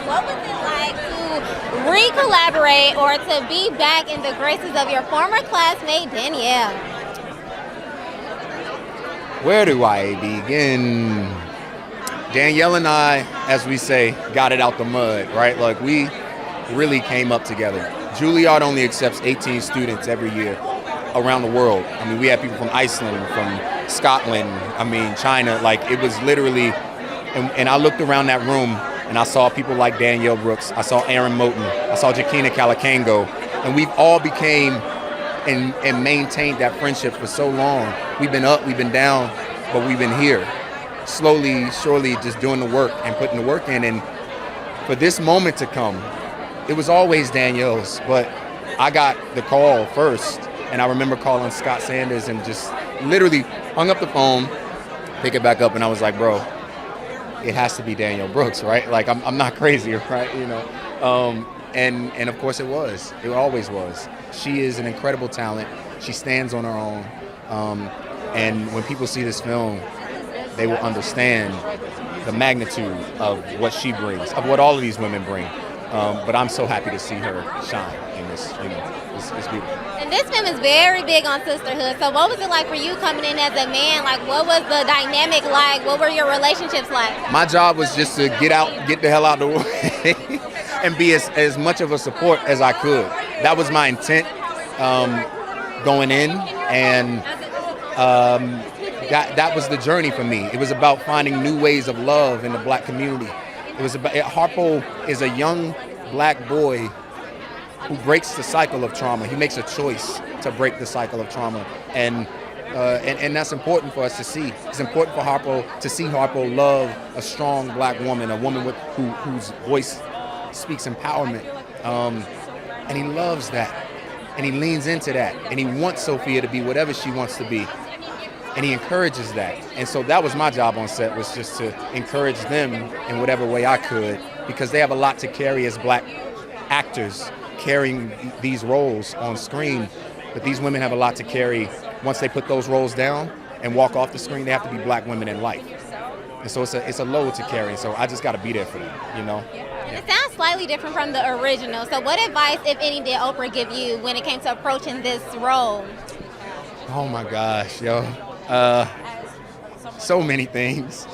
what was it like to re-collaborate or to be back in the graces of your former classmate, Danielle? Where do I begin? Danielle and I, as we say, got it out the mud, right? Like, we really came up together. Juilliard only accepts 18 students every year around the world. I mean, we had people from Iceland, from Scotland, China. Like, it was literally, and I looked around that room and I saw people like Danielle Brooks, I saw Aaron Moten, I saw Jakina Calacango, and we've all became and maintained that friendship for so long. We've been up, we've been down, but we've been here. Slowly, surely, just doing the work and putting the work in. And for this moment to come, it was always Danielle's, but I got the call first. And I remember calling Scott Sanders and just literally hung up the phone, pick it back up, and I was like, bro, it has to be Danielle Brooks, right? Like, I'm not crazy, right? And of course it was. It always was. She is an incredible talent. She stands on her own. And when people see this film, they will understand the magnitude of what she brings, of what all of these women bring. But I'm so happy to see her shine in this. It's beautiful. And this film is very big on sisterhood. So what was it like for you coming in as a man? Like, what was the dynamic like? What were your relationships like? My job was just to get the hell out the way and be as much of a support as I could. That was my intent going in, and that was the journey for me. It was about finding new ways of love in the Black community. It was about Harpo is a young Black boy who breaks the cycle of trauma. He makes a choice to break the cycle of trauma, and that's important for us to see. It's important for Harpo to see Harpo love a strong Black woman, a woman whose voice speaks empowerment, and he loves that, and he leans into that, and he wants Sophia to be whatever she wants to be, and he encourages that. And so that was my job on set, was just to encourage them in whatever way I could, because they have a lot to carry as Black actors, carrying these roles on screen. But these women have a lot to carry. Once they put those roles down and walk off the screen, they have to be Black women in life. And so it's a load to carry. So I just got to be there for them, Yeah. It sounds slightly different from the original. So what advice, if any, did Oprah give you when it came to approaching this role? Oh my gosh, yo. So many things.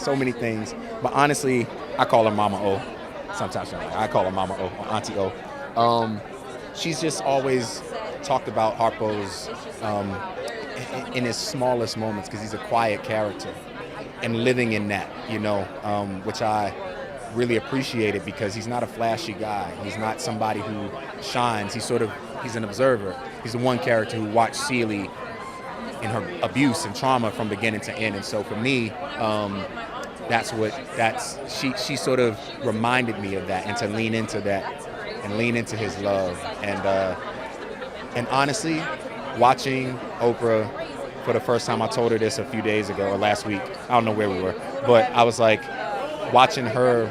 But honestly, I call her Mama O. Sometimes I call her Mama O, or Auntie O. She's just always talked about Harpo's in his smallest moments, because he's a quiet character, and living in that, which I really appreciated, because he's not a flashy guy. He's not somebody who shines. He's an observer. He's the one character who watched Celie in her abuse and trauma from beginning to end. And so for me, she sort of reminded me of that, and to lean into that and lean into his love. And honestly, watching Oprah for the first time, I told her this a few days ago or last week, I don't know where we were, but I was like, watching her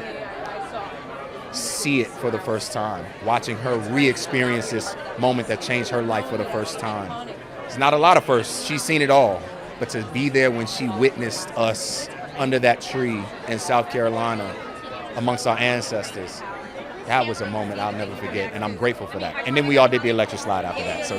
see it for the first time, watching her re-experience this moment that changed her life for the first time. It's not a lot of firsts, she's seen it all, but to be there when she witnessed us under that tree in South Carolina amongst our ancestors, that was a moment I'll never forget, and I'm grateful for that. And then we all did the electric slide after that, so